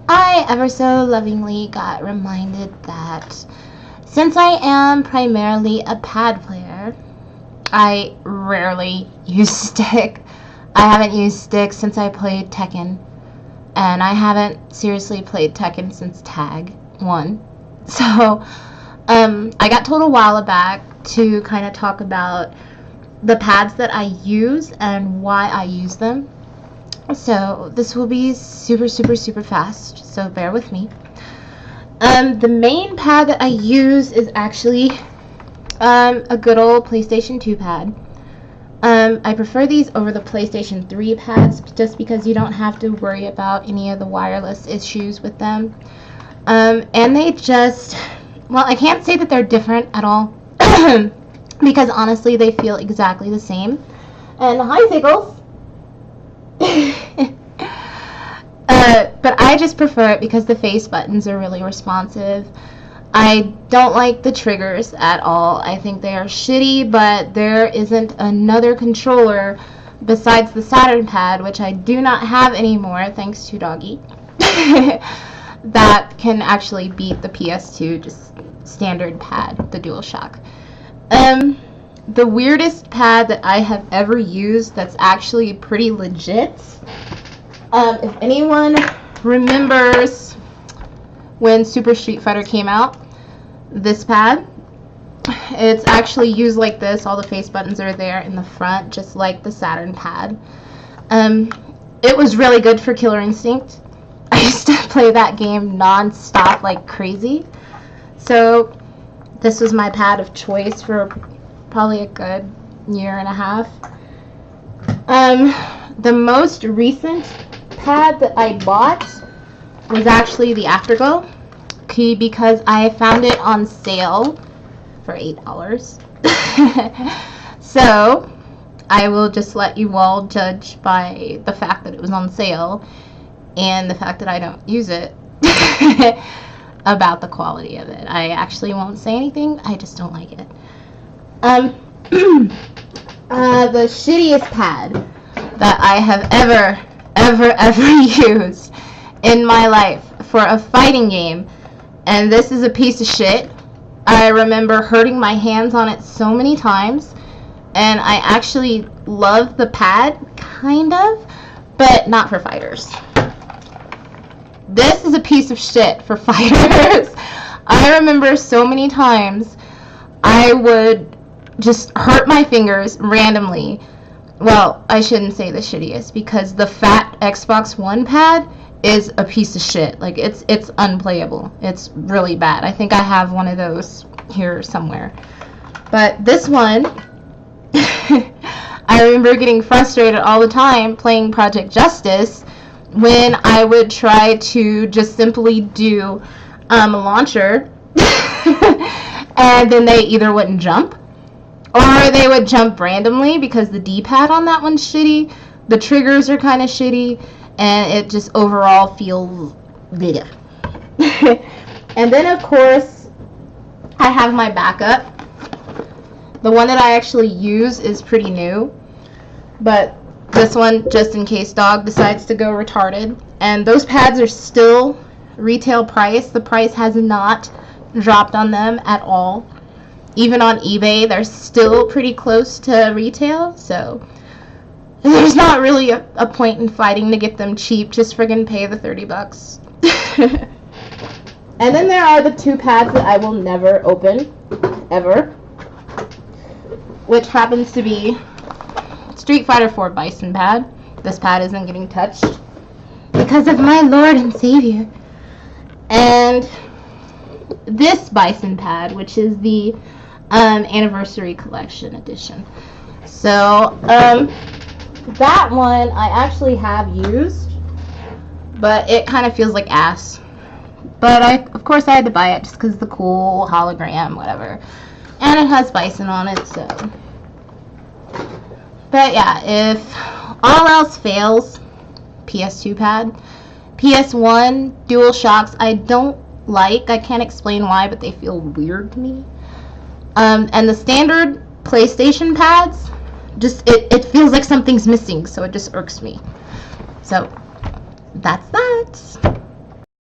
I ever so lovingly got reminded that since I am primarily a pad player, I rarely use stick. I haven't used stick since I played Tekken, and I haven't seriously played Tekken since Tag 1. So, I got told a while back to kind of talk about the pads that I use and why I use them. So this will be super fast, so bear with me. The main pad that I use is actually a good old PlayStation 2 pad. I prefer these over the PlayStation 3 pads just because you don't have to worry about any of the wireless issues with them. And they just, well, I can't say that they're different at all because honestly they feel exactly the same. And hi, Siggles! But I just prefer it because the face buttons are really responsive. I don't like the triggers at all. I think they are shitty, but there isn't another controller besides the Saturn pad, which I do not have anymore thanks to Doggy, that can actually beat the PS2 just standard pad, the DualShock. The weirdest pad that I have ever used that's actually pretty legit, if anyone remembers when Super Street Fighter came out, this pad, it's actually used like this. All the face buttons are there in the front, just like the Saturn pad. It was really good for Killer Instinct. I used to play that game non-stop like crazy. So this was my pad of choice for probably a good year and a half. The most recent pad that I bought was actually the Afterglow, because I found it on sale for $8. So I will just let you all judge by the fact that it was on sale and the fact that I don't use it about the quality of it. I actually won't say anything. I just don't like it. The shittiest pad that I have ever used in my life for a fighting game, and this is a piece of shit. I remember hurting my hands on it so many times, and I actually love the pad, kind of, but not for fighters. This is a piece of shit for fighters. I remember so many times I would just hurt my fingers randomly. Well, I shouldn't say the shittiest, because the fat Xbox One pad is a piece of shit. Like, it's unplayable. It's really bad. I think I have one of those here somewhere. But this one, I remember getting frustrated all the time playing Project Justice when I would try to just simply do a launcher and then they either wouldn't jump or they would jump randomly because the D-pad on that one's shitty, the triggers are kind of shitty, and it just overall feels bigger. And then, of course, I have my backup. The one that I actually use is pretty new, but this one, just in case Dog decides to go retarded. And those pads are still retail price. The price has not dropped on them at all. Even on eBay, they're still pretty close to retail, so there's not really a point in fighting to get them cheap. Just friggin' pay the $30. And then there are the two pads that I will never open, ever, which happens to be Street Fighter 4 Bison pad. This pad isn't getting touched because of my Lord and Savior. And this Bison pad, which is the Anniversary Collection Edition. So, that one I actually have used, but it kind of feels like ass. But of course I had to buy it just because of the cool hologram, whatever. And it has Bison on it, so. But yeah, if all else fails, PS2 pad. PS1 DualShocks I don't like. I can't explain why, but they feel weird to me. And the standard PlayStation pads, just it feels like something's missing, so it just irks me. So that's that.